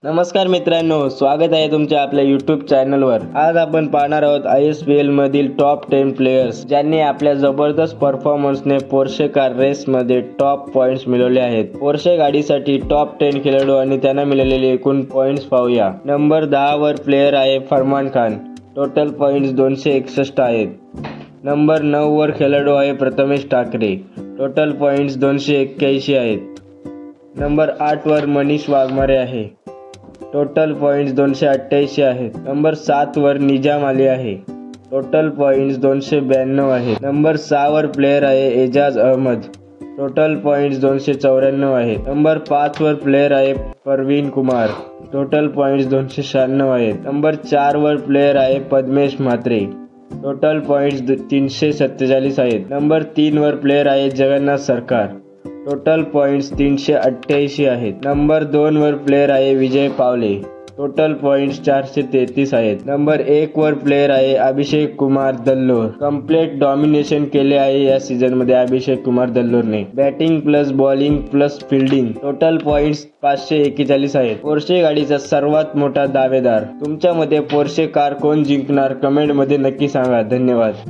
नमस्कार मित्रांनो, स्वागत आहे तुमच्या आपल्या यूट्यूब चॅनलवर. आज आपण पाहणार आहोत ISPL मधील टॉप 10 प्लेयर्स ज्यांनी आपल्या जबरदस्त परफॉर्मन्सने पोर्शे कार रेसमध्ये टॉप पॉइंट्स मिळवले आहेत. पोर्शे गाडीसाठी टॉप 10 खेळाडू आणि त्यांना मिळालेले एकूण पॉइंट्स पाहूया. नंबर 10 वर प्लेयर आहे फरमान खान. टोटल पॉइंट्स 261 आहेत. नंबर 9 वर खेळाडू आहे प्रथमेश ठाकरे. टोटल पॉइंट्स 281 आहेत. नंबर 8 वर मनीष वाघमारे आहे. टोटल पॉइंट्स 288 आहेत. नंबर 7 वर निजाम अली आहे. टोटल पॉइंट्स 292 आहेत. नंबर 6 वर प्लेयर आहे एजाज अहमद. टोटल पॉइंट्स 294 आहेत. नंबर 5 वर प्लेयर आहे परवीन कुमार. टोटल पॉइंट्स 296 आहेत. नंबर 4 वर प्लेयर आहे पद्मेश म्हात्रे. टोटल पॉइंट्स 347 आहेत. नंबर 3 वर प्लेयर आहे जगन्नाथ सरकार. टोटल पॉइंट्स 388 आहेत. नंबर 2 वर प्लेयर आहे विजय पावले. टोटल पॉइंट्स 433 आहेत. नंबर 1 वर प्लेयर आहे अभिषेक कुमार दल्लोर. कम्प्लीट डॉमिनेशन केले आहे या सीझन मध्ये अभिषेक कुमार दल्लोरने. Batting plus bowling plus fielding. Total points 541 आहेत. पोर्शे गाडीचा सर्वात मोठा दावेदार. तुमच्या मते पोर्शे कार कोण जिंकणार? कमेंट मध्ये नक्की सांगा. धन्यवाद.